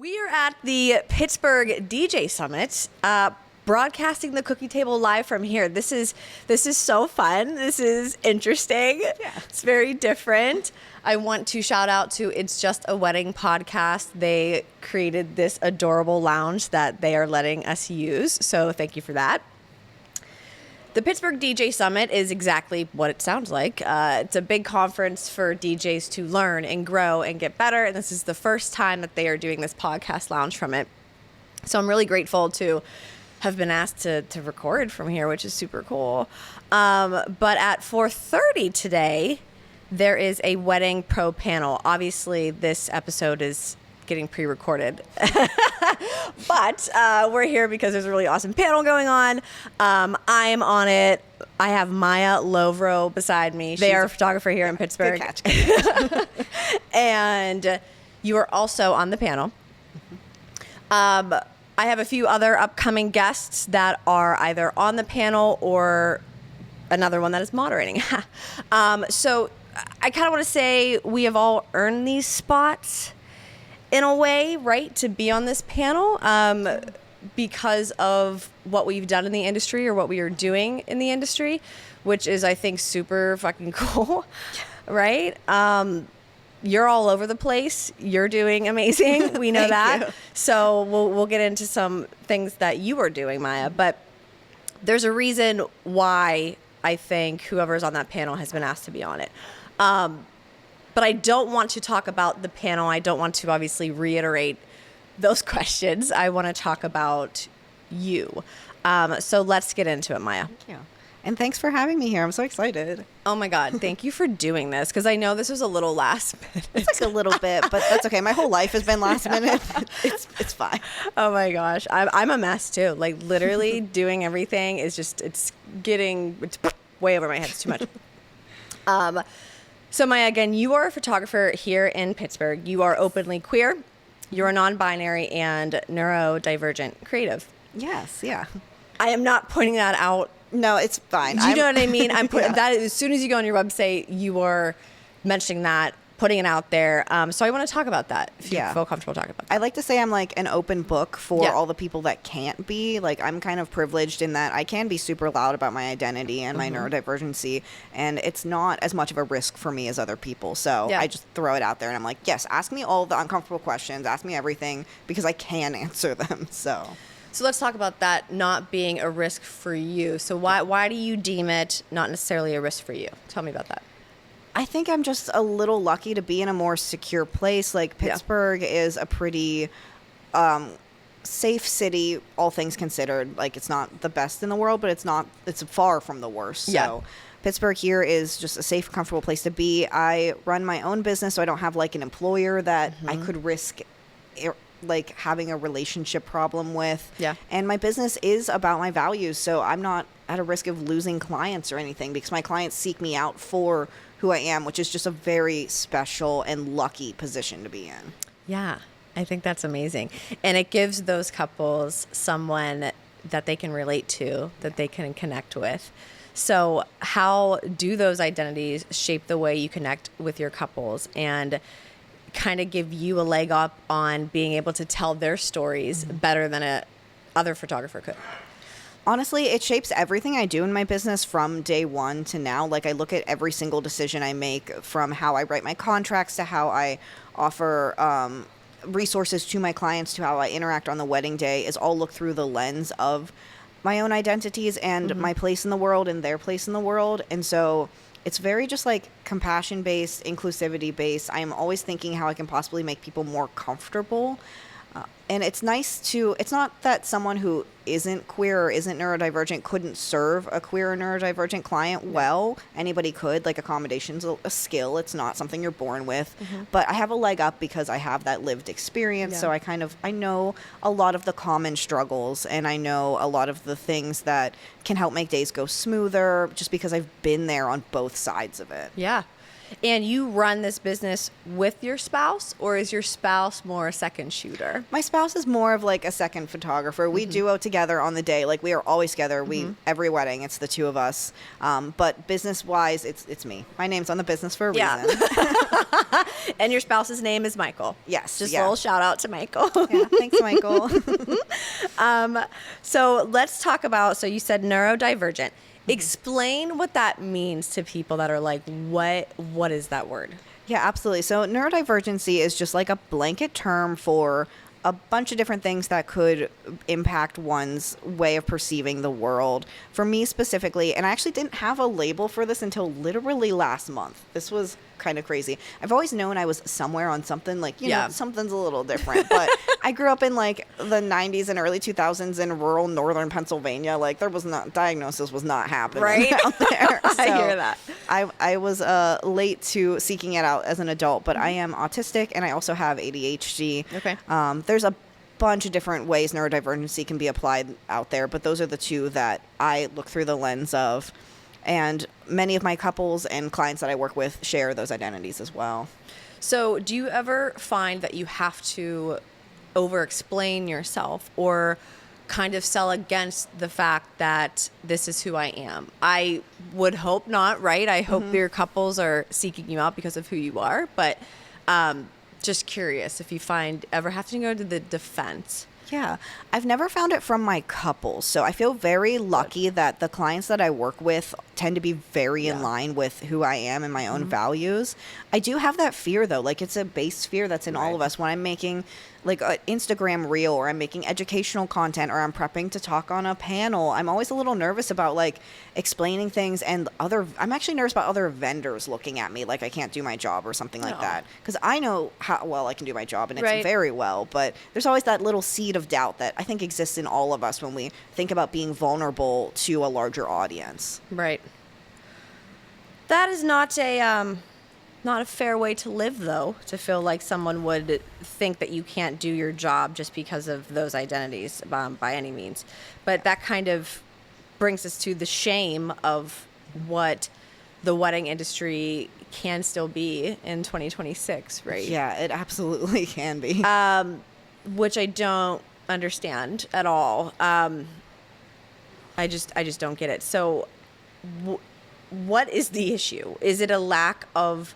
We are at the Pittsburgh DJ Summit, broadcasting the cookie table live from here. This is so fun. This is interesting. Yeah. It's very different. I want to shout out to It's Just a Wedding podcast. They created this adorable lounge that they are letting us use. So thank you for that. The Pittsburgh DJ Summit is exactly what it sounds like. It's a big conference for DJs to learn and grow and get better. And this is the first time that they are doing this podcast lounge from it. So I'm really grateful to have been asked to record from here, which is super cool. But at 4:30 today, there is a wedding pro panel. Obviously, this episode is getting pre-recorded. But we're here because there's a really awesome panel going on. I'm on it. I have Maya Lovro beside me. They are a photographer here in Pittsburgh. Good catch. And you are also on the panel. I have a few other upcoming guests that are either on the panel or another one that is moderating. So I kind of want to say we have all earned these spots in a way, right, to be on this panel because of what we've done in the industry or what we are doing in the industry, which is, I think, super fucking cool, right? You're all over the place. You're doing amazing. We know that. You. So we'll get into some things that you are doing, Maya. But there's a reason why I think whoever's on that panel has been asked to be on it. But I don't want to talk about the panel. I don't want to obviously reiterate those questions. I want to talk about you. So let's get into it, Maya. Thank you. And thanks for having me here. I'm so excited. Oh my God. Thank you for doing this because I know this was a little last minute. It's like a little bit, but that's okay. My whole life has been last minute. It's fine. Oh my gosh. I'm a mess too. Like literally doing everything is just, it's way over my head. It's too much. So Maya, again, you are a photographer here in Pittsburgh. You are openly queer. You're non-binary and neurodivergent creative. Yes, yeah. I am not pointing that out. No, it's fine. Do you know what I mean? I'm putting Yeah. that as soon as you go on your website, you are mentioning that, putting it out there. So I want to talk about that if you feel comfortable talking about that. I like to say I'm like an open book for Yeah. all the people that can't be. Like I'm kind of privileged in that I can be super loud about my identity and my neurodivergency, and it's not as much of a risk for me as other people. So I just throw it out there and I'm like, yes, ask me all the uncomfortable questions, ask me everything because I can answer them. So let's talk about that not being a risk for you. So why do you deem it not necessarily a risk for you? Tell me about that. I think I'm just a little lucky to be in a more secure place. Like Pittsburgh is a pretty safe city, all things considered. Like it's not the best in the world, but it's far from the worst. Yeah. So Pittsburgh here is just a safe, comfortable place to be. I run my own business, so I don't have like an employer that I could risk like having a relationship problem with. Yeah. And my business is about my values, so I'm not at a risk of losing clients or anything because my clients seek me out for who I am, which is just a very special and lucky position to be in. Yeah, I think that's amazing. And it gives those couples someone that they can relate to, that they can connect with. So how do those identities shape the way you connect with your couples and kind of give you a leg up on being able to tell their stories better than a other photographer could? Honestly, it shapes everything I do in my business from day one to now. Like I look at every single decision I make, from how I write my contracts to how I offer resources to my clients to how I interact on the wedding day, is all looked through the lens of my own identities and my place in the world and their place in the world. And so it's very just like compassion based, inclusivity based. I'm always thinking how I can possibly make people more comfortable. And it's nice to, it's not that someone who isn't queer or isn't neurodivergent couldn't serve a queer or neurodivergent client well. Anybody could. Like accommodation's a skill. It's not something you're born with. But I have a leg up because I have that lived experience. So I know a lot of the common struggles and I know a lot of the things that can help make days go smoother just because I've been there on both sides of it. Yeah. And you run this business with your spouse, or is your spouse more a second shooter? My spouse is more of like a second photographer. We duo together on the day. Like we are always together. Every wedding, it's the two of us. But business wise, it's me. My name's on the business for a reason. And your spouse's name is Michael. Yes. Just a little shout out to Michael. Yeah, thanks, Michael. So let's talk about, so you said neurodivergent. Explain what that means to people that are like, what is that word? Yeah, absolutely. So neurodivergency is just like a blanket term for a bunch of different things that could impact one's way of perceiving the world. For me specifically, and I actually didn't have a label for this until literally last month. This was kind of crazy. I've always known I was somewhere on something, like, you know, something's a little different. But I grew up in like the 90s and early 2000s in rural northern Pennsylvania. Like there was not, diagnosis was not happening out there. So I hear that. I was late to seeking it out as an adult, but I am autistic and I also have ADHD. Okay. There's a bunch of different ways neurodivergency can be applied out there, but those are the two that I look through the lens of. And many of my couples and clients that I work with share those identities as well. So do you ever find that you have to over-explain yourself or kind of sell against the fact that this is who I am? I would hope not, right? I hope your couples are seeking you out because of who you are. But just curious if you ever have to go to the defense. Yeah, I've never found it from my couples. So I feel very lucky that the clients that I work with tend to be very in line with who I am and my own values. I do have that fear, though. Like, it's a base fear that's in all of us. When I'm making like an Instagram reel, or I'm making educational content, or I'm prepping to talk on a panel, I'm always a little nervous about like explaining things, and I'm actually nervous about other vendors looking at me like I can't do my job or something like that. Because I know how well I can do my job, and it's very well, but there's always that little seed of doubt that I think exists in all of us when we think about being vulnerable to a larger audience. Right. That is not a fair way to live, though, to feel like someone would think that you can't do your job just because of those identities, by any means. But that kind of brings us to the shame of what the wedding industry can still be in 2026, right? Yeah, it absolutely can be. Which I don't understand at all. I just don't get it. So what is the issue? Is it a lack of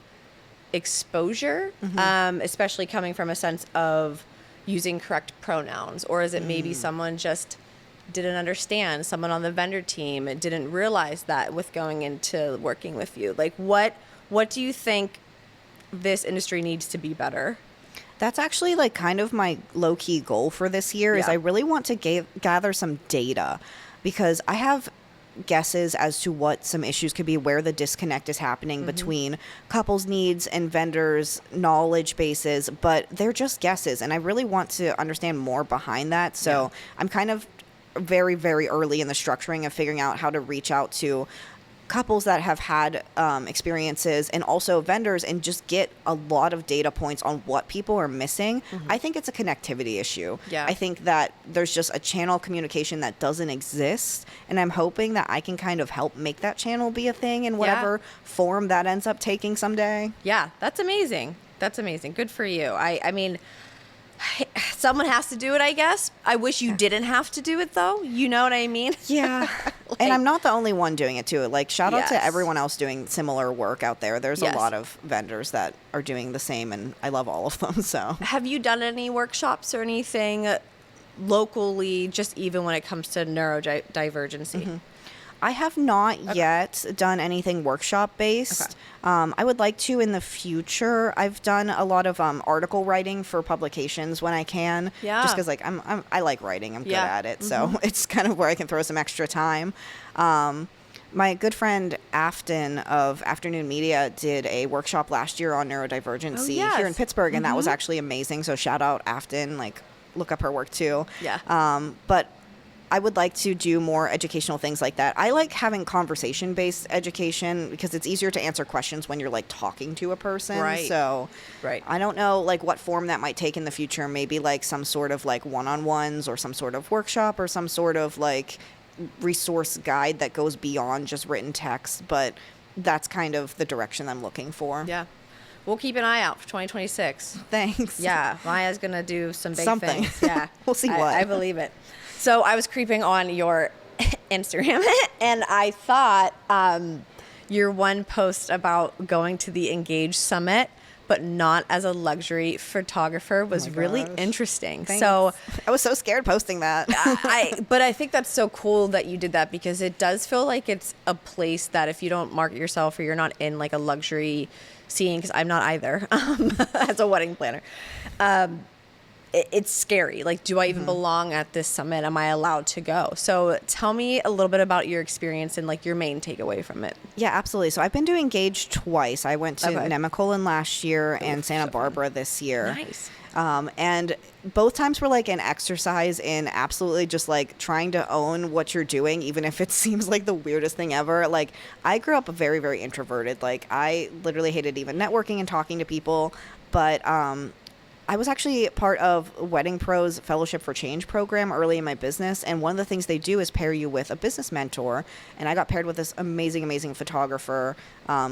exposure, especially coming from a sense of using correct pronouns? Or is it maybe someone just didn't understand, someone on the vendor team didn't realize that with going into working with you? Like, what do you think this industry needs to be better? That's actually like kind of my low-key goal for this year is I really want to gather some data, because I have guesses as to what some issues could be, where the disconnect is happening between couples' needs and vendors' knowledge bases, but they're just guesses, and I really want to understand more behind that. So I'm kind of very, very early in the structuring of figuring out how to reach out to couples that have had experiences, and also vendors, and just get a lot of data points on what people are missing. I think it's a connectivity issue. I think that there's just a channel communication that doesn't exist, and I'm hoping that I can kind of help make that channel be a thing in whatever form that ends up taking someday. Yeah, that's amazing. That's amazing. Good for you. I mean, someone has to do it, I guess. I wish you didn't have to do it, though. You know what I mean? Yeah. And I'm not the only one doing it, too. Like, shout out to everyone else doing similar work out there. There's a lot of vendors that are doing the same, and I love all of them. So, have you done any workshops or anything locally, just even when it comes to neurodivergency? I have not yet done anything workshop based. I would like to in the future. I've done a lot of article writing for publications when I can. Just because like I like writing. I'm good at it, so it's kind of where I can throw some extra time. My good friend Afton of Afternoon Media did a workshop last year on neurodivergency here in Pittsburgh, and that was actually amazing. So shout out Afton. Like, look up her work too. But I would like to do more educational things like that. I like having conversation-based education because it's easier to answer questions when you're like talking to a person. So I don't know like what form that might take in the future. Maybe like some sort of like one-on-ones, or some sort of workshop, or some sort of like resource guide that goes beyond just written text. But that's kind of the direction I'm looking for. Yeah. We'll keep an eye out for 2026. Thanks. Yeah. Maya's going to do some big Something. things. Yeah. We'll see what. I believe it. So I was creeping on your Instagram, and I thought your one post about going to the Engage Summit but not as a luxury photographer was really interesting. Thanks. So I was so scared posting that. but I think that's so cool that you did that, because it does feel like it's a place that if you don't market yourself or you're not in like a luxury scene, because I'm not either as a wedding planner, it's scary. Like, do I even belong at this summit? Am I allowed to go? So tell me a little bit about your experience and like your main takeaway from it. Yeah, absolutely. So I've been to Engage twice. I went to Nemacolin last year and Santa Barbara this year. Nice. And both times were like an exercise in absolutely just like trying to own what you're doing, even if it seems like the weirdest thing ever. Like, I grew up very, very introverted. Like, I literally hated even networking and talking to people. But I was actually part of Wedding Pro's Fellowship for Change program early in my business. And one of the things they do is pair you with a business mentor. And I got paired with this amazing, amazing photographer,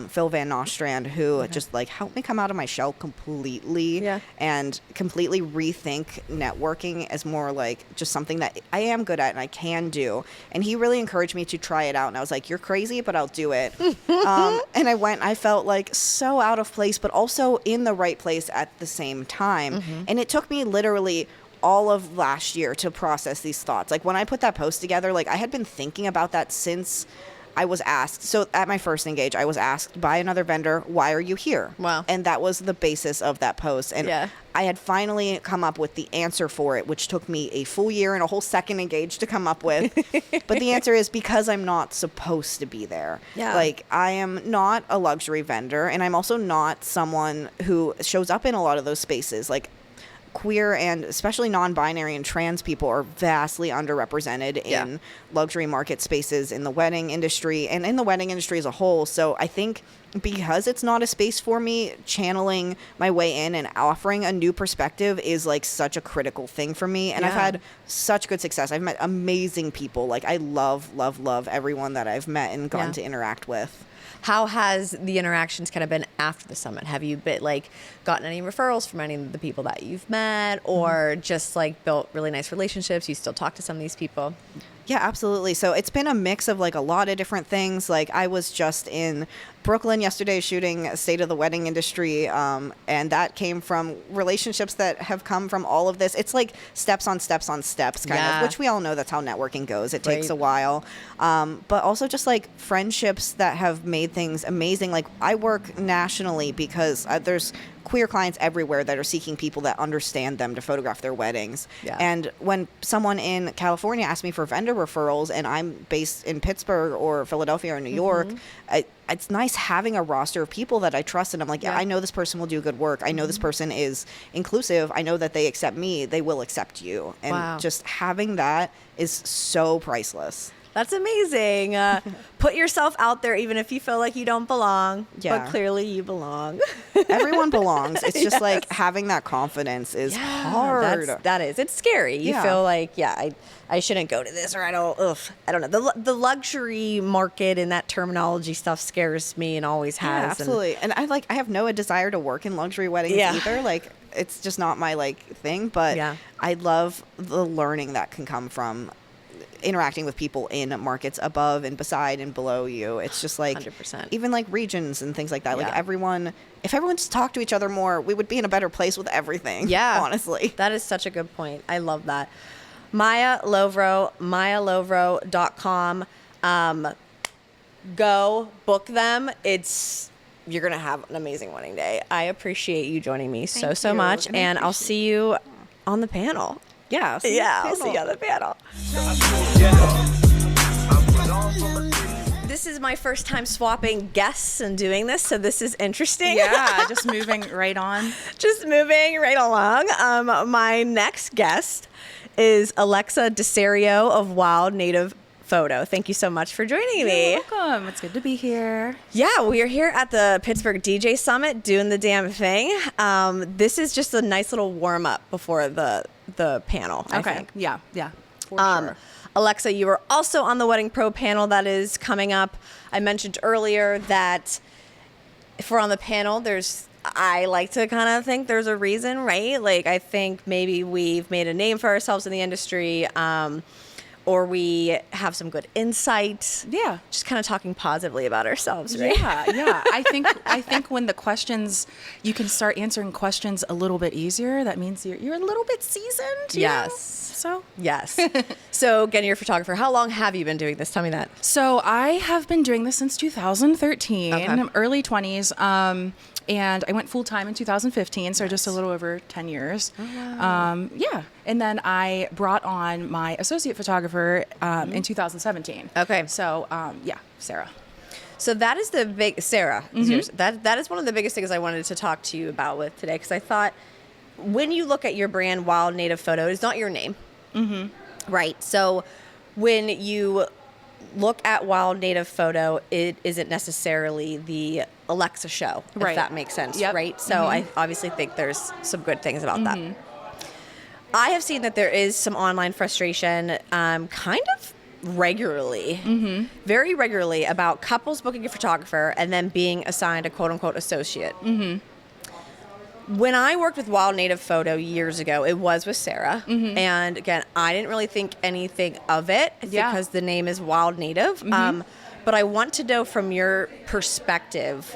Phil Van Nostrand, who just like helped me come out of my shell completely and completely rethink networking as more like just something that I am good at and I can do. And he really encouraged me to try it out. And I was like, you're crazy, but I'll do it. And I went, I felt like so out of place, but also in the right place at the same time. And it took me literally all of last year to process these thoughts. Like, when I put that post together, like, I had been thinking about that since I was asked. So at my first Engage, I was asked by another vendor, why are you here? Wow. And that was the basis of that post. And I had finally come up with the answer for it, which took me a full year and a whole second Engage to come up with. But the answer is because I'm not supposed to be there. Yeah. Like, I am not a luxury vendor, and I'm also not someone who shows up in a lot of those spaces. Like, queer and especially non-binary and trans people are vastly underrepresented in luxury market spaces in the wedding industry and in the wedding industry as a whole. So I think because it's not a space for me, channeling my way in and offering a new perspective is like such a critical thing for me. And I've had such good success. I've met amazing people. Like, I love, love, love everyone that I've met and gotten to interact with. How has the interactions kind of been after the summit? Have you gotten any referrals from any of the people that you've met, or just like built really nice relationships? You still talk to some of these people? Yeah, absolutely. So it's been a mix of like a lot of different things. Like, I was just in Brooklyn yesterday shooting State of the Wedding Industry, and that came from relationships that have come from all of this. It's like steps on steps on steps kind of, which we all know that's how networking goes. It takes a while. But also just like friendships that have made things amazing. Like, I work nationally because there's queer clients everywhere that are seeking people that understand them to photograph their weddings. And when someone in California asks me for vendor referrals and I'm based in Pittsburgh or Philadelphia or New York, it's nice having a roster of people that I trust. And I'm like, I know this person will do good work. I know this person is inclusive. I know that they accept me. They will accept you. And just having that is so priceless. That's amazing. Put yourself out there, even if you feel like you don't belong. But clearly you belong. Everyone belongs. It's just like having that confidence is hard. That is. It's scary. You feel like, I shouldn't go to this, or I don't know. The luxury market and that terminology stuff scares me and always has. Yeah, absolutely. And I have no desire to work in luxury weddings either. Like, it's just not my thing. But I love the learning that can come from interacting with people in markets above and beside and below you. It's just like 100%. Even like regions and things like that. Like, if everyone just talked to each other more, we would be in a better place with everything. Yeah. Honestly. That is such a good point. I love that. Maya Lovro, mayalovro.com. Go book them. You're going to have an amazing wedding day. I appreciate you joining me so much. And I'll see you on the panel. Yeah. I'll see you on the panel. This is my first time swapping guests and doing this, so this is interesting. Yeah, just moving right on. Just moving right along. My next guest is Alexa Diserio of Wild Native Photo. Thank you so much for joining me. You're welcome. It's good to be here. Yeah, we are here at the Pittsburgh DJ Summit doing the damn thing. This is just a nice little warm up before the panel, I think. Yeah, for sure. Alexa, you are also on the Wedding Pro panel that is coming up. I mentioned earlier that if we're on the panel, I like to kind of think there's a reason, right? Like, I think maybe we've made a name for ourselves in the industry. or we have some good insight. Yeah. Just kind of talking positively about ourselves, right? Yeah. I think when the questions, you can start answering questions a little bit easier. That means you're a little bit seasoned. you know? So Yes. So, again, you're a photographer. How long have you been doing this? Tell me that. So I have been doing this since 2013, Okay. early 20s. And I went full time in 2015, so just a little over 10 years. Oh, wow. Yeah. And then I brought on my associate photographer in 2017. Okay. So, Sarah. So that is the big, Sarah, is yours. That is one of the biggest things I wanted to talk to you about with today, because I thought when you look at your brand, Wild Native Photo, it's not your name. Right. So when you look at Wild Native Photo, it isn't necessarily the Alexa show, if Right. that makes sense, Yep. right? So I obviously think there's some good things about that. I have seen that there is some online frustration kind of regularly, very regularly, about couples booking a photographer and then being assigned a quote-unquote associate. When I worked with Wild Native Photo years ago, it was with Sarah. And again, I didn't really think anything of it because the name is Wild Native. But I want to know from your perspective,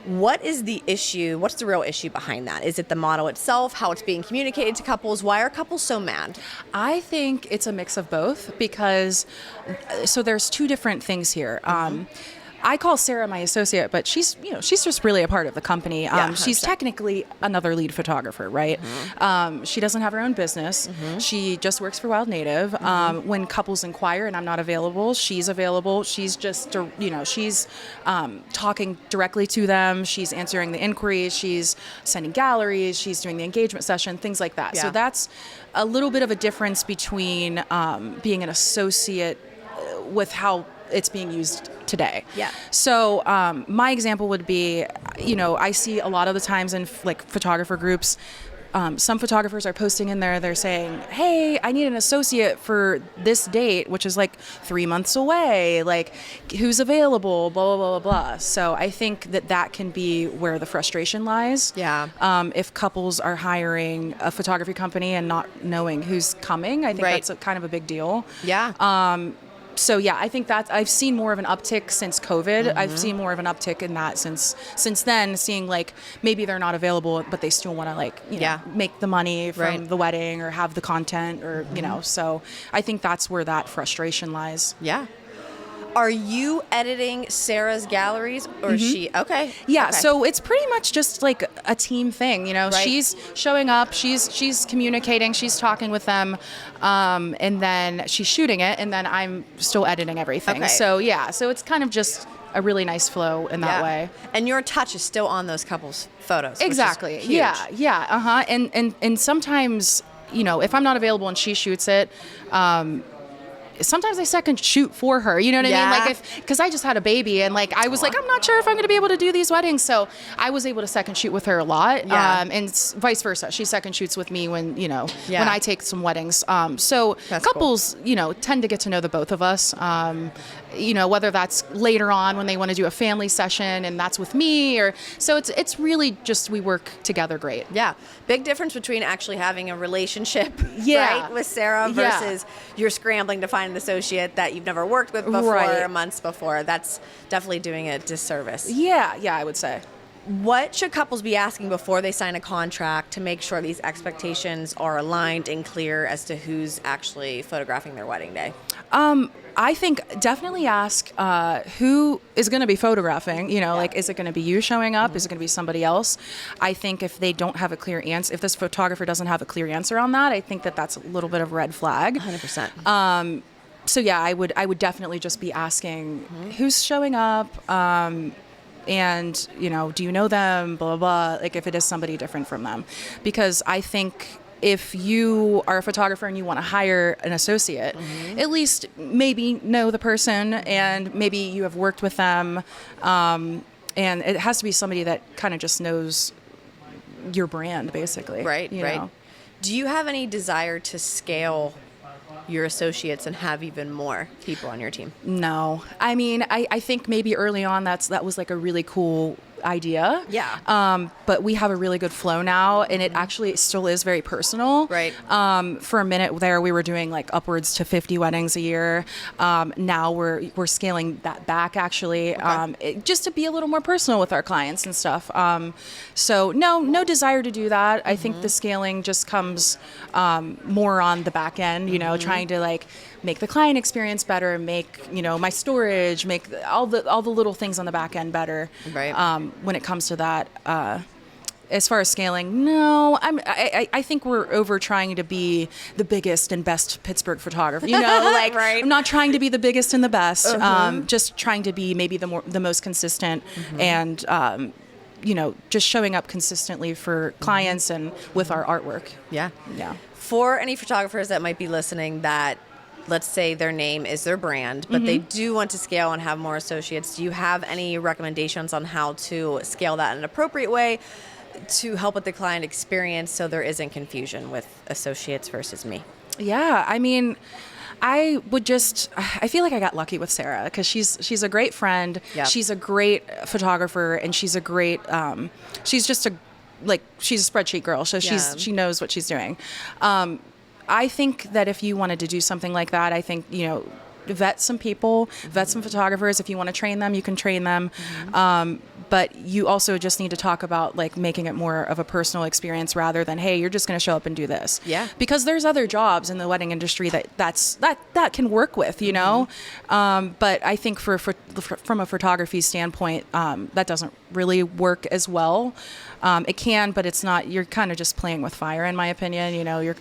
what is the issue? What's the real issue behind that? Is it the model itself, how it's being communicated to couples? Why are couples so mad? I think it's a mix of both because, so there's two different things here. I call Sarah my associate, but she's just really a part of the company. She's 100%. technically another lead photographer, right? She doesn't have her own business. She just works for Wild Native. When couples inquire and I'm not available, she's available. She's just, she's talking directly to them. She's answering the inquiries. She's sending galleries. She's doing the engagement session, things like that. Yeah. So that's a little bit of a difference between being an associate with how it's being used today. Yeah. So my example would be, I see a lot of the times in like photographer groups, some photographers are posting in there, they're saying, hey, I need an associate for this date, which is like 3 months away, like who's available, blah, blah, blah, blah, blah. So I think that can be where the frustration lies. Yeah. If couples are hiring a photography company and not knowing who's coming, I think Right. that's kind of a big deal. Yeah. So yeah, I think that I've seen more of an uptick since COVID. I've seen more of an uptick in that since then, seeing like maybe they're not available, but they still want to make the money from Right. the wedding or have the content or, so I think that's where that frustration lies. Yeah. Are you editing Sarah's galleries or is she? Okay. Yeah, Okay. so it's pretty much just like a team thing, Right. She's showing up, she's communicating, she's talking with them, and then she's shooting it, and then I'm still editing everything. Okay. So yeah, so it's kind of just a really nice flow in that way. And your touch is still on those couples' photos. which is Exactly. huge. Yeah. And sometimes, if I'm not available and she shoots it, sometimes I second shoot for her, you know what I Yeah. mean? Like because I just had a baby and like I was like, I'm not sure if I'm going to be able to do these weddings. So I was able to second shoot with her a lot. Yeah. And vice versa. She second shoots with me when, Yeah. when I take some weddings. So That's couples, tend to get to know the both of us. Whether that's later on when they want to do a family session and that's with me or so it's really just we work together great. Yeah. Big difference between actually having a relationship Yeah. right, with Sarah Yeah. versus you're scrambling to find an associate that you've never worked with before Right. or months before. That's definitely doing a disservice. Yeah, I would say. What should couples be asking before they sign a contract to make sure these expectations are aligned and clear as to who's actually photographing their wedding day? I think definitely ask who is going to be photographing. Like, is it going to be you showing up? Is it going to be somebody else? I think if they don't have a clear answer, if this photographer doesn't have a clear answer on that, I think that's a little bit of a red flag. 100%. So yeah, I would definitely just be asking who's showing up, and do you know them? Blah blah blah. Like if it is somebody different from them, because I think if you are a photographer and you want to hire an associate, at least maybe know the person and maybe you have worked with them, and it has to be somebody that kind of just knows your brand, basically. Right. you know? Do you have any desire to scale your associates and have even more people on your team? No, I mean, I think maybe early on that was like a really cool idea. Yeah. But we have a really good flow now, and it actually still is very personal. Right. For a minute there, we were doing like upwards to 50 weddings a year. Now we're scaling that back actually, just to be a little more personal with our clients and stuff. So no desire to do that. I think the scaling just comes more on the back end, you know, trying to like make the client experience better, make, you know, my storage, make all the little things on the back end better. Right. When it comes to that, as far as scaling, no, I think we're over trying to be the biggest and best Pittsburgh photographer. You know, like Right. I'm not trying to be the biggest and the best. Just trying to be maybe the most consistent and you know, just showing up consistently for clients and with our artwork. Yeah. Yeah. For any photographers that might be listening that, let's say their name is their brand, but they do want to scale and have more associates, do you have any recommendations on how to scale that in an appropriate way to help with the client experience so there isn't confusion with associates versus me? Yeah, I mean, I feel like I got lucky with Sarah because she's a great friend. Yep. She's a great photographer, and she's a great, she's just she's a spreadsheet girl. So she knows what she's doing. I think that if you wanted to do something like that, I think, you know, vet some people, vet some photographers. If you want to train them, you can train them. But you also just need to talk about like making it more of a personal experience rather than, hey, you're just going to show up and do this. Yeah. Because there's other jobs in the wedding industry that can work with, you know. But I think from a photography standpoint, that doesn't really work as well. It can, but it's not. You're kind of just playing with fire, in my opinion. You know,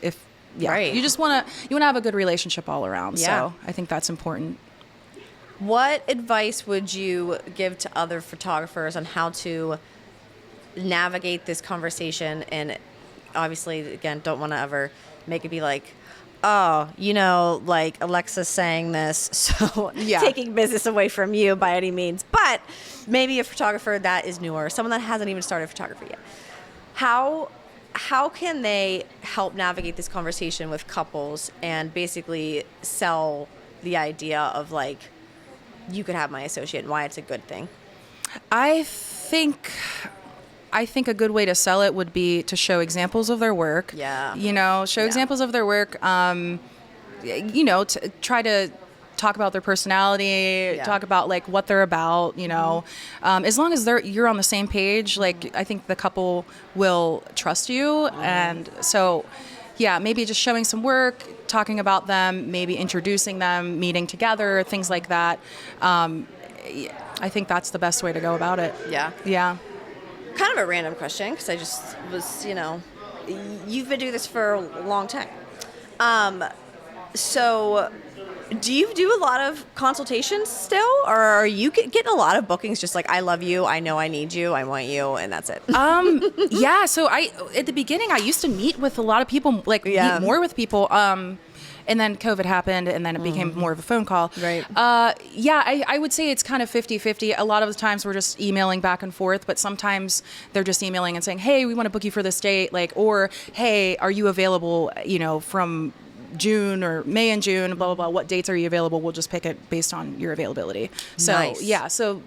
Right. You just want to have a good relationship all around. Yeah. So I think that's important. What advice would you give to other photographers on how to navigate this conversation? And obviously, again, don't want to ever make it be like, oh, you know, like Alexa's saying this, so taking business away from you by any means. But maybe a photographer that is newer, someone that hasn't even started photography yet. How can they help navigate this conversation with couples and basically sell the idea of like, you could have my associate and why it's a good thing? I think a good way to sell it would be to show examples of their work. Yeah. You know, show examples of their work. You know, to try to talk about their personality, talk about like what they're about, you know. As long as you're on the same page, like I think the couple will trust you. And so, yeah, maybe just showing some work, talking about them, maybe introducing them, meeting together, things like that. I think that's the best way to go about it. Yeah. Yeah. Kind of a random question because I just was, you know, you've been doing this for a long time. So do you do a lot of consultations still, or are you getting a lot of bookings just like, I love you, I know I need you, I want you, and that's it? Yeah, so at the beginning I used to meet with a lot of people, like meet more with people, and then COVID happened, and then it became more of a phone call. Right. I would say it's kind of 50-50. A lot of the times we're just emailing back and forth, but sometimes they're just emailing and saying, hey, we want to book you for this date, like, or hey, are you available, you know, from June or May and June, blah, blah, blah. What dates are you available? We'll just pick it based on your availability. So, nice. So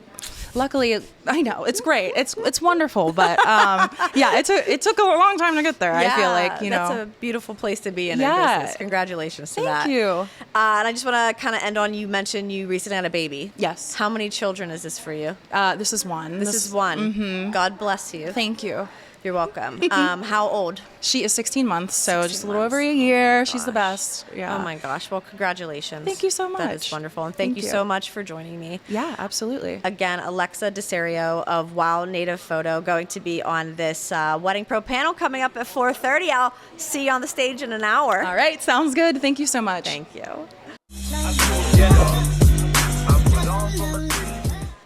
luckily, I know it's great. It's wonderful, but it took a long time to get there. I feel like, you know, that's a beautiful place to be in business. Congratulations to that. Thank you. And I just want to kind of end on, you mentioned you recently had a baby. Yes. How many children is this for you? This is one. This is one. Mm-hmm. God bless you. Thank you. You're welcome. How old? She is 16 months, so just a little over a year. Gosh. She's the best. Yeah. Oh my gosh. Well, congratulations. Thank you so much. That is wonderful. And thank you so much for joining me. Yeah, absolutely. Again, Alexa Diserio of Wow Native Photo going to be on this Wedding Pro panel coming up at 4:30. I'll see you on the stage in an hour. All right. Sounds good. Thank you so much. Thank you.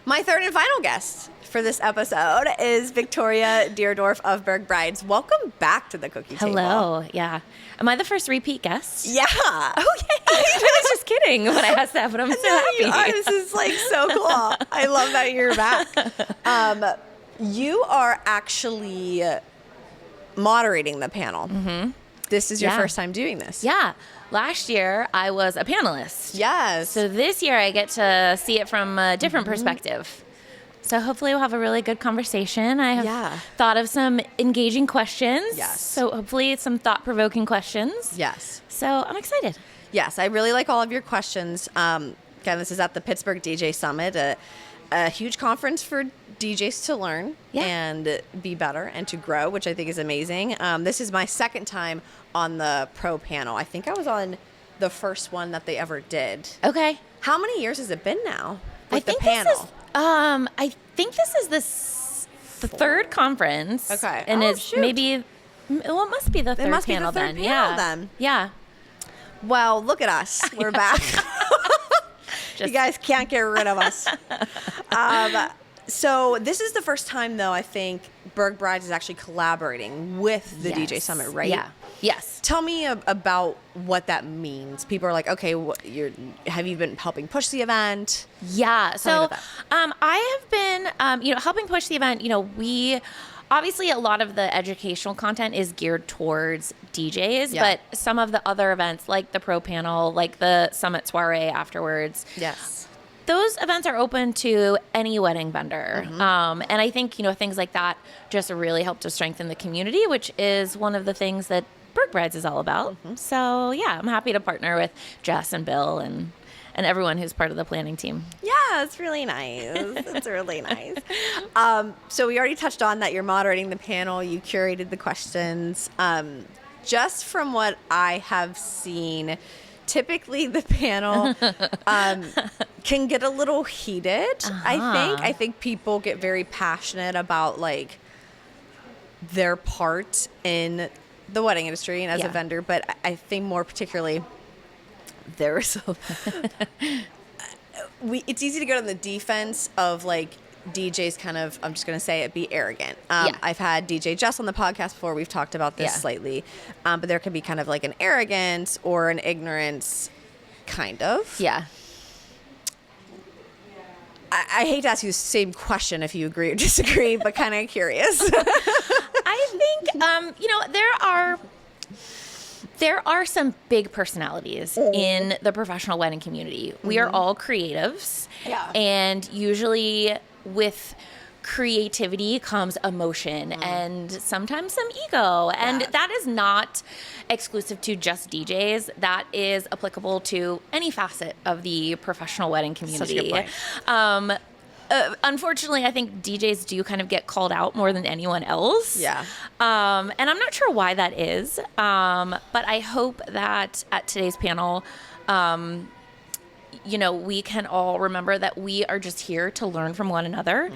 My third and final guest for this episode is Victoria Deardorff of Berg Brides. Welcome back to the cookie table. Hello. Yeah. Am I the first repeat guest? Yeah. Okay. I was just kidding when I asked that, but I'm so happy. This is like so cool. I love that you're back. You are actually moderating the panel. Mm-hmm. This is your first time doing this. Yeah. Last year, I was a panelist. Yes. So this year, I get to see it from a different perspective. So hopefully we'll have a really good conversation. I have thought of some engaging questions. Yes. So hopefully it's some thought-provoking questions. Yes. So I'm excited. Yes, I really like all of your questions. Again, this is at the Pittsburgh DJ Summit, a huge conference for DJs to learn and be better and to grow, which I think is amazing. This is my second time on the pro panel. I think I was on the first one that they ever did. Okay. How many years has it been now with I think the panel? I think this is the third conference. Okay. And Oh, it's shoot. maybe, well, it must be the third must be the panel third then. panel Yeah. then. Yeah. Well, look at us. We're back. You guys can't get rid of us. So this is the first time, though, I think Berg Brides is actually collaborating with the DJ Summit, right? Yeah. Yes. Tell me about what that means. People are like, okay, have you been helping push the event? Yeah. Tell me So about that. I have been, helping push the event. We obviously a lot of the educational content is geared towards DJs, but some of the other events like the pro panel, like the summit soiree afterwards. Yes. Those events are open to any wedding vendor. And I think, things like that just really help to strengthen the community, which is one of the things that Berg Brides is all about. So, yeah, I'm happy to partner with Jess and Bill and everyone who's part of the planning team. Yeah, it's really nice. It's really nice. So we already touched on that you're moderating the panel. You curated the questions. Just from what I have seen, typically the panel can get a little heated. I think people get very passionate about like their part in the wedding industry and as a vendor, but I think more particularly there's it's easy to go on the defense of like DJs kind of, I'm just going to say it, be arrogant. I've had DJ Jess on the podcast before. We've talked about this slightly. But there can be kind of like an arrogance or an ignorance, kind of. Yeah. I hate to ask you the same question if you agree or disagree, but kind of curious. I think, there are some big personalities in the professional wedding community. We are all creatives. Yeah. And usually with creativity comes emotion and sometimes some ego. And that is not exclusive to just DJs. That is applicable to any facet of the professional wedding community. Such a good point. Unfortunately, I think DJs do kind of get called out more than anyone else. Yeah. And I'm not sure why that is. But I hope that at today's panel, we can all remember that we are just here to learn from one another.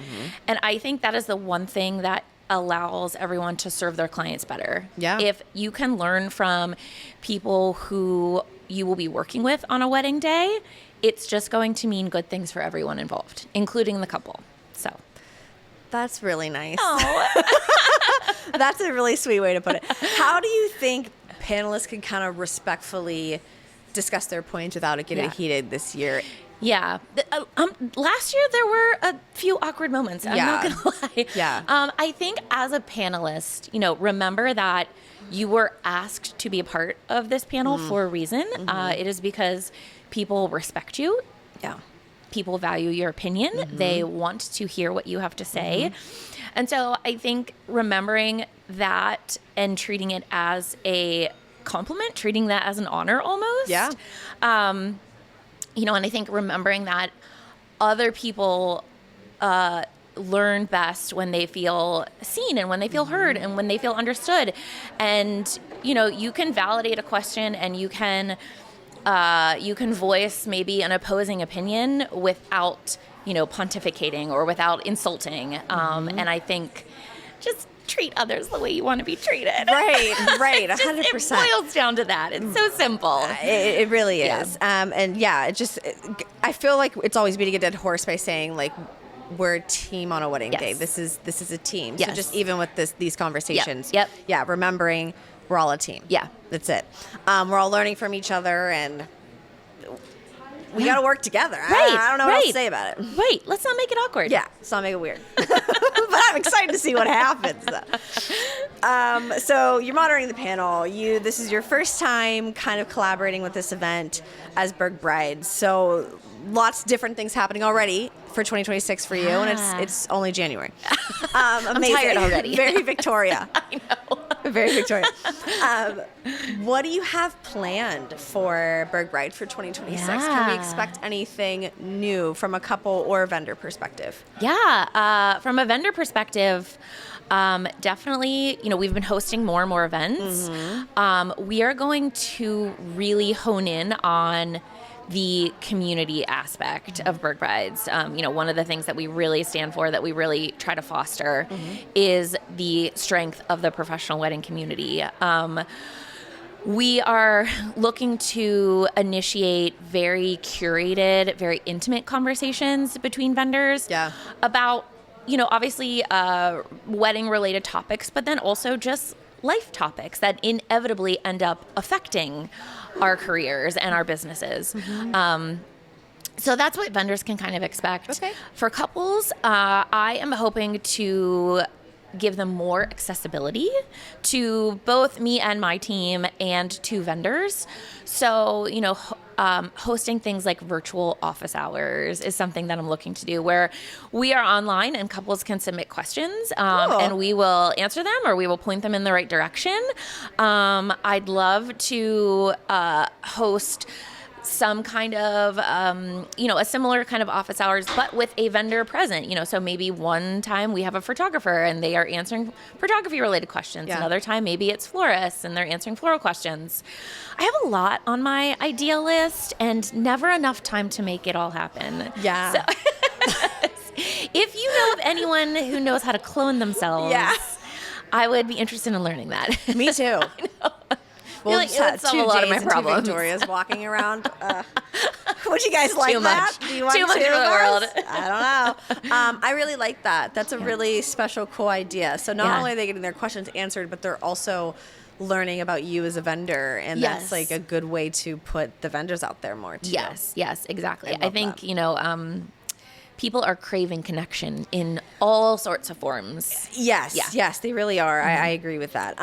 And I think that is the one thing that allows everyone to serve their clients better. Yeah. If you can learn from people who you will be working with on a wedding day, it's just going to mean good things for everyone involved, including the couple. So That's really nice. oh, That's a really sweet way to put it. How do you think panelists can kind of respectfully discuss their points without it getting heated this year? yeah. Last year there were a few awkward moments. I'm not gonna lie. Yeah. I think as a panelist, remember that you were asked to be a part of this panel for a reason. It is because people respect you. Yeah. People value your opinion. They want to hear what you have to say. And so I think remembering that and treating it as a compliment, treating that as an honor almost. Yeah. And I think remembering that other people learn best when they feel seen and when they feel heard and when they feel understood. And, you can validate a question and you can voice maybe an opposing opinion without, pontificating or without insulting. And I think just treat others the way you want to be treated. Right, 100%. It boils down to that. It's so simple. It really is. I feel like it's always beating a dead horse by saying like, we're a team on a wedding day. This is a team. Yes. So just even with these conversations. Yep. Yeah, remembering we're all a team. Yeah. That's it. We're all learning from each other and we got to work together. Right. I don't know what else to say about it. Right. Let's not make it awkward. Yeah, let's not make it weird. But I'm excited to see what happens. So you're monitoring the panel. This is your first time kind of collaborating with this event as Berg Brides. So lots of different things happening already for 2026 for you, and it's only January. I'm tired already. Very Victoria. I know. Very Victoria. What do you have planned for Berg Bride for 2026? Can we expect anything new from a couple or vendor perspective? Yeah. From a vendor perspective, definitely, we've been hosting more and more events. We are going to really hone in on the community aspect of Berg Brides. One of the things that we really stand for, that we really try to foster, is the strength of the professional wedding community. We are looking to initiate very curated, very intimate conversations between vendors about, obviously wedding-related topics, but then also just life topics that inevitably end up affecting our careers and our businesses. So that's what vendors can kind of expect. Okay. For couples, I am hoping to give them more accessibility to both me and my team and to vendors. So, hosting things like virtual office hours is something that I'm looking to do, where we are online and couples can submit questions, and we will answer them, or we will point them in the right direction. I'd love to host some kind of, a similar kind of office hours, but with a vendor present, so maybe one time we have a photographer and they are answering photography related questions. Another time, maybe it's florists and they're answering floral questions. I have a lot on my idea list and never enough time to make it all happen. Yeah. So if you know of anyone who knows how to clone themselves, I would be interested in learning that. Me too. I know. We'll like, just have solve a lot of my two problems. Victorias walking around. Would you guys like Too that? much. Do you want Too much two for of the us? world. I don't know. I really like that. That's a really special, cool idea. So not only are they getting their questions answered, but they're also learning about you as a vendor, and that's like a good way to put the vendors out there more too. Yes, exactly. I think that. people are craving connection in all sorts of forms. Yes, they really are. I agree with that.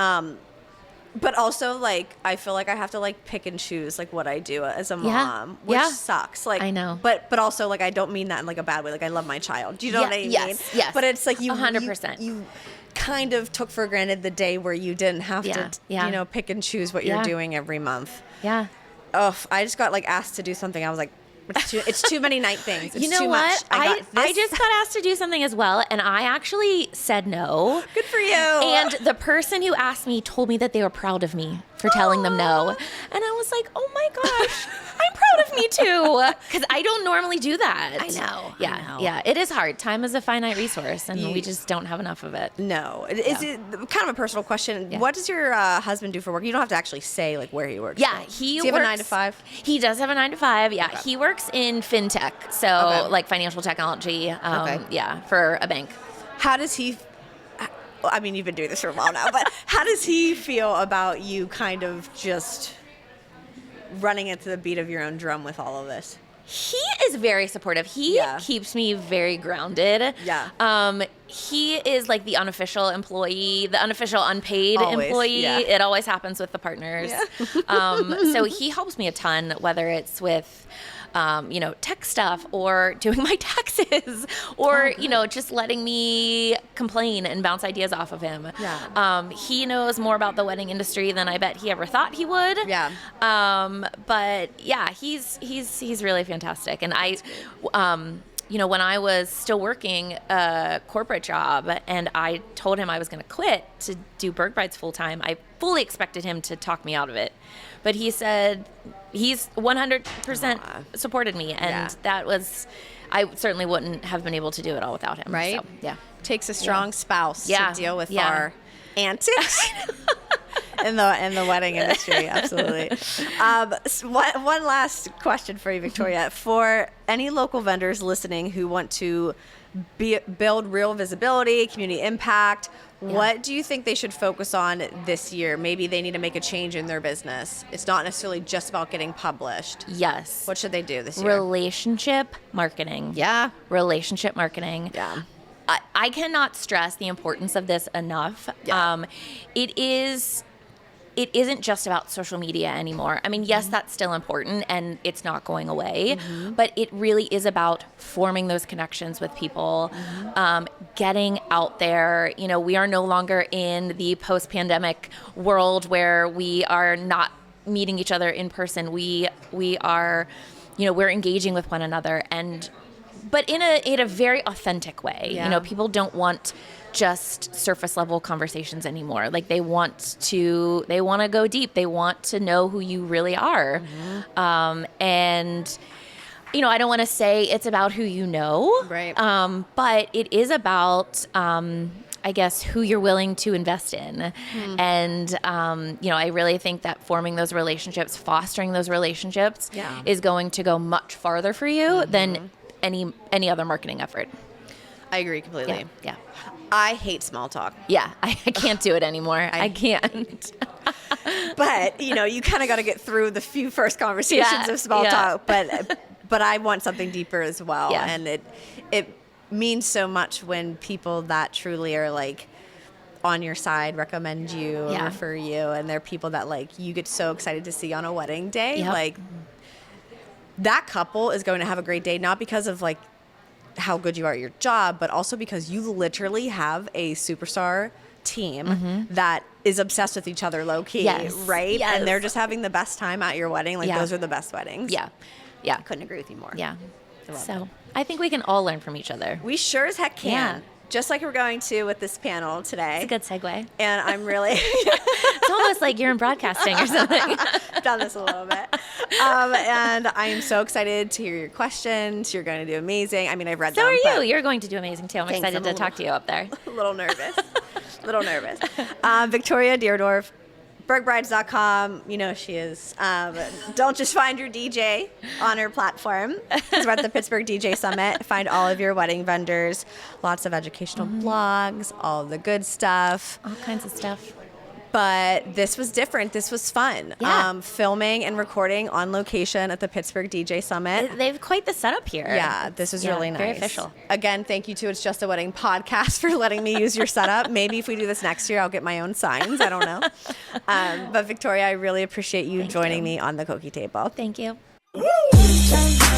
But also, I feel like I have to pick and choose what I do as a mom, which sucks. I know. But also I don't mean that in a bad way. I love my child. Do you know what I mean? Yes. But it's you 100%. You kind of took for granted the day where you didn't have to pick and choose what you're doing every month. Yeah. Oh, I just got asked to do something. I was like, it's too many night things. It's you know too what? much. I just got asked to do something as well, and I actually said no. Good for you. And the person who asked me told me that they were proud of me for telling them no. And I was like, oh my gosh, I'm proud of me too. Because I don't normally do that. I know. Yeah. It is hard. Time is a finite resource, and we just don't have enough of it. No. Is it kind of a personal question? What does your husband do for work? You don't have to actually say where he works. Yeah, does he have a 9 to 5? He does have a 9 to 5. Yeah, he works in fintech, so financial technology. For a bank. How does he? I mean, you've been doing this for a while now, but how does he feel about you kind of just running it to the beat of your own drum with all of this? He is very supportive. He keeps me very grounded. Yeah. He is the unofficial employee, the unofficial unpaid employee. Yeah. It always happens with the partners. Yeah. So he helps me a ton, whether it's with tech stuff or doing my taxes or, just letting me complain and bounce ideas off of him. Yeah. He knows more about the wedding industry than I bet he ever thought he would. Yeah. But yeah, he's really fantastic. And when I was still working a corporate job and I told him I was going to quit to do Berg Brides full time, I fully expected him to talk me out of it. But he said he's 100% supported me. And that was, I certainly wouldn't have been able to do it all without him. Right? So, yeah. Takes a strong spouse to deal with our antics. in the wedding industry, absolutely. One last question for you, Victoria. For any local vendors listening who want to build real visibility, community impact, What do you think they should focus on this year? Maybe they need to make a change in their business. It's not necessarily just about getting published. Yes. What should they do this year? Relationship marketing. Yeah. Relationship marketing. Yeah. I cannot stress the importance of this enough. Yeah. It isn't just about social media anymore. I mean, yes, that's still important and it's not going away, but it really is about forming those connections with people, getting out there. You know, we are no longer in the post-pandemic world where we are not meeting each other in person. We are, you know, we're engaging with one another, but in a very authentic way. Yeah. You know, people don't want just surface level conversations anymore. Like they want to go deep. They want to know who you really are. And you know, I don't want to say it's about who you know, Right. but it is about, I guess, who you're willing to invest in. And, you know, I really think that forming those relationships, fostering those relationships is going to go much farther for you than any other marketing effort. I agree completely. Yeah. I hate small talk. Yeah. I can't do it anymore. I can't. But, you know, you kind of got to get through the few first conversations of small talk. But I want something deeper as well. Yeah. And it means so much when people that truly are like on your side recommend you or refer you. And they're people that like you get so excited to see on a wedding day. Yep. Like that couple is going to have a great day, not because of like how good you are at your job, but also because you literally have a superstar team that is obsessed with each other low key, right? Yes. And they're just having the best time at your wedding. Like those are the best weddings. Yeah. Couldn't agree with you more. Yeah. I love So I think we can all learn from each other. We sure as heck can. Yeah. Just like we're going to with this panel today. It's a good segue. And I'm really It's almost like you're in broadcasting or something. done this a little bit. And I am so excited to hear your questions. You're going to do amazing. I mean, I've read So them. are you. but You're going to do amazing too. I'm Thanks, excited I'm to talk to you up there. a little nervous. Victoria Deardorff, BurgBrides.com. You know she is. Don't just find your DJ on her platform. Because we're at the Pittsburgh DJ Summit. Find all of your wedding vendors. Lots of educational blogs, all of the good stuff. All kinds of stuff. But this was different. This was fun. Yeah. Filming and recording on location at the Pittsburgh DJ Summit. They have quite the setup here. Yeah, this is really nice. Very official. Again, thank you to It's Just a Wedding podcast for letting me use your setup. Maybe if we do this next year, I'll get my own signs. I don't know. But Victoria, I really appreciate you joining me on the Cookie Table. Thank you. Woo!